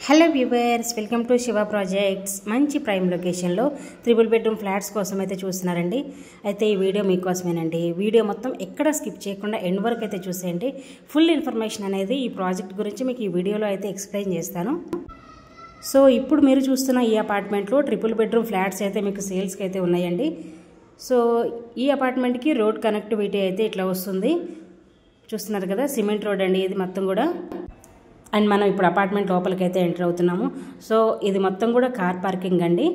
Hello viewers, welcome to Shiva projects. మంచి prime లొకేషన్లో 3 bedroom flats కోసం అయితే చూస్తున్నారండి. అయితే ఈ వీడియో మీకోసమేనండి. వీడియో మొత్తం ఎక్కడ స్కిప్ చేయకుండా ఎండ్ వరకు అయితే చూసేయండి. ఫుల్ ఇన్ఫర్మేషన్ అనేది ఈ ప్రాజెక్ట్ గురించి మీకు ఈ వీడియోలో అయితే ఎక్స్ప్లెయిన్ చేస్తాను. సో ఇప్పుడు మీరు చూస్తున్న ఈ అపార్ట్మెంట్లో 3 బెడ్రూమ్ ఫ్లాట్స్ అయితే మీకు సేల్స్కి అయితే ఉన్నాయండి. సో ఈ అపార్ట్మెంట్కి రోడ్ కనెక్టివిటీ అయితే ఇట్లా వస్తుంది. చూస్తున్నారు కదా, సిమెంట్ రోడ్ అండి ఇది మొత్తం కూడా. అండ్ మనం ఇప్పుడు అపార్ట్మెంట్ లోపలికి అయితే ఎంటర్ అవుతున్నాము. సో ఇది మొత్తం కూడా కార్ పార్కింగ్ అండి.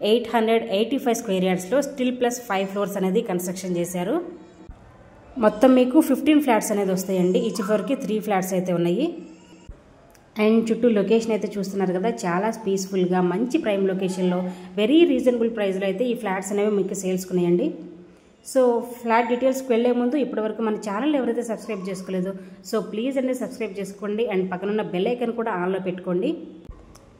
885 స్క్వేర్ యార్డ్స్లో స్టిల్ ప్లస్ 5 ఫ్లోర్స్ అనేది కన్స్ట్రక్షన్ చేశారు. మొత్తం మీకు 15 ఫ్లాట్స్ అనేది వస్తాయండి. ఈచ్ ఫ్లోర్కి 3 ఫ్లాట్స్ అయితే ఉన్నాయి. అండ్ చుట్టూ లొకేషన్ అయితే చూస్తున్నారు కదా, చాలా పీస్ఫుల్గా మంచి ప్రైమ్ లొకేషన్లో వెరీ రీజనబుల్ ప్రైస్లో అయితే ఈ ఫ్లాట్స్ అనేవి మీకు సేల్స్కున్నాయండి. సో ఫ్లాట్ డీటెయిల్స్కి వెళ్లే ముందు ఇప్పటివరకు మన ఛానల్ ఎవరైతే సబ్స్క్రైబ్ చేసుకోలేదో సో ప్లీజ్ అండి సబ్స్క్రైబ్ చేసుకోండి. అండ్ పక్కనున్న బెల్ ఐకన్ కూడా ఆన్లో పెట్టుకోండి.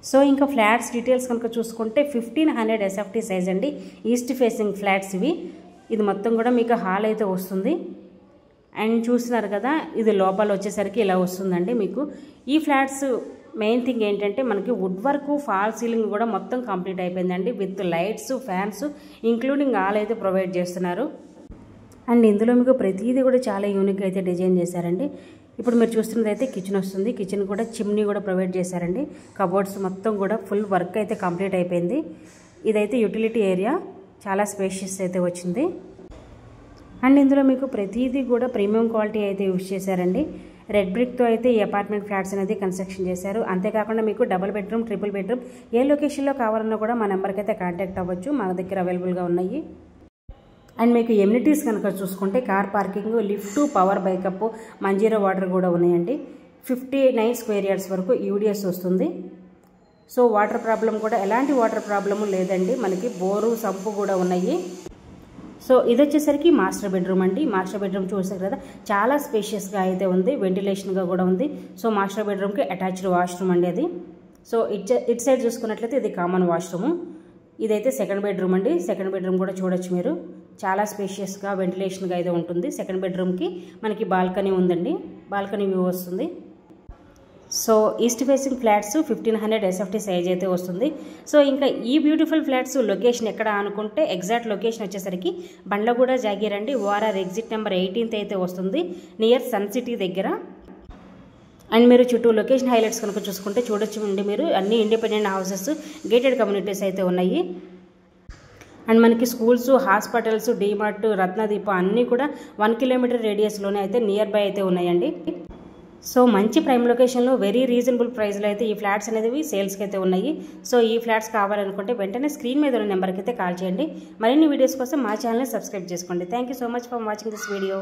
సో ఇంకా ఫ్లాట్స్ డీటెయిల్స్ కనుక చూసుకుంటే 1500 SFT సైజ్ అండి. ఈస్ట్ ఫేసింగ్ ఫ్లాట్స్ ఇవి. ఇది మొత్తం కూడా మీకు హాల్ అయితే వస్తుంది. అండ్ చూస్తున్నారు కదా, ఇది లోపల వచ్చేసరికి ఇలా వస్తుందండి మీకు. ఈ ఫ్లాట్స్ మెయిన్ థింగ్ ఏంటంటే మనకి వుడ్ వర్క్, ఫాల్ సీలింగ్ కూడా మొత్తం కంప్లీట్ అయిపోయిందండి. With lights, fans including all అయితే ప్రొవైడ్ చేస్తున్నారు. అండ్ ఇందులో మీకు ప్రతిదీ కూడా చాలా యూనిక్ అయితే డిజైన్ చేశారండి. ఇప్పుడు మీరు చూస్తున్నది అయితే కిచెన్ వస్తుంది. కిచెన్ కూడా చిమ్నీ కూడా ప్రొవైడ్ చేశారండి. కబోర్డ్స్ మొత్తం కూడా ఫుల్ వర్క్ అయితే కంప్లీట్ అయిపోయింది. ఇదైతే యూటిలిటీ ఏరియా, చాలా స్పేషియస్ అయితే వచ్చింది. అండ్ ఇందులో మీకు ప్రతిదీ కూడా ప్రీమియం క్వాలిటీ అయితే యూజ్ చేశారండి. రెడ్ బ్రిక్తో అయితే ఈ అపార్ట్మెంట్ ఫ్లాట్స్ అనేది కన్స్ట్రక్షన్ చేశారు. అంతేకాకుండా మీకు డబుల్ బెడ్రూమ్, 3 బెడ్రూమ్ ఏ లొకేషన్లో కావాలన్నా కూడా మా నెంబర్కి అయితే కాంటాక్ట్ అవ్వచ్చు. మా దగ్గర అవైలబుల్గా ఉన్నాయి. అండ్ మీకు ఎమ్యూనిటీస్ కనుక చూసుకుంటే car parking, lift, power backup, Manjira water కూడా ఉన్నాయండి. 59 స్క్వేర్ యార్డ్స్ వరకు యూడిఎస్ వస్తుంది. సో వాటర్ ప్రాబ్లం కూడా ఎలాంటి వాటర్ ప్రాబ్లము లేదండి. మనకి బోరు, సంపు కూడా ఉన్నాయి. సో ఇది వచ్చేసరికి మాస్టర్ బెడ్రూమ్ అండి. మాస్టర్ బెడ్రూమ్ చూసారు కదా, చాలా స్పేషియస్గా అయితే ఉంది, వెంటిలేషన్గా కూడా ఉంది. సో మాస్టర్ బెడ్రూమ్కి అటాచ్డ్ వాష్రూమ్ అండి అది. సో ఇట్ సైడ్ చూసుకున్నట్లయితే ఇది కామన్ వాష్రూమ్. ఇదైతే సెకండ్ బెడ్రూమ్ అండి. సెకండ్ బెడ్రూమ్ కూడా చూడొచ్చు మీరు. చాలా స్పేషియస్గా, వెంటిలేషన్గా అయితే ఉంటుంది. సెకండ్ బెడ్రూమ్కి మనకి బాల్కనీ ఉందండి. బాల్కనీ వ్యూ వస్తుంది. So east facing flats 1500 SFT size అయితే వస్తుంది. సో ఇంకా ఈ బ్యూటిఫుల్ ఫ్లాట్స్ లొకేషన్ ఎక్కడ అనుకుంటే ఎగ్జాక్ట్ లొకేషన్ వచ్చేసరికి బండ్లగూడ జాగీర్ అండి. ORR ఎగ్జిట్ నెంబర్ 18 అయితే వస్తుంది, నియర్ సన్ సిటీ దగ్గర. అండ్ మీరు చుట్టూ లొకేషన్ హైలైట్స్ కనుక చూసుకుంటే చూడొచ్చు అండి మీరు. అన్ని ఇండిపెండెంట్ హౌసెస్, గేటెడ్ కమ్యూనిటీస్ అయితే ఉన్నాయి. అండ్ మనకి స్కూల్స్, హాస్పిటల్స్, డీమార్ట్, రత్నదీప అన్నీ కూడా 1 కిలోమీటర్ రేడియస్లోనే అయితే నియర్ బై అయితే ఉన్నాయండి. సో మంచి ప్రైమ్ లొకేషన్లో వెరీ రీజనబుల్ ప్రైస్లో అయితే ఈ ఫ్లాట్స్ అనేవి సేల్స్కి అయితే ఉన్నాయి. సో ఈ ఫ్లాట్స్ కావాలనుకుంటే వెంటనే స్క్రీన్ మీద ఉన్న నెంబర్కి అయితే కాల్ చేయండి. మరిన్ని వీడియోస్ కోసం మా ఛానల్ని సబ్స్క్రైబ్ చేసుకోండి. Thank you so much for watching this video.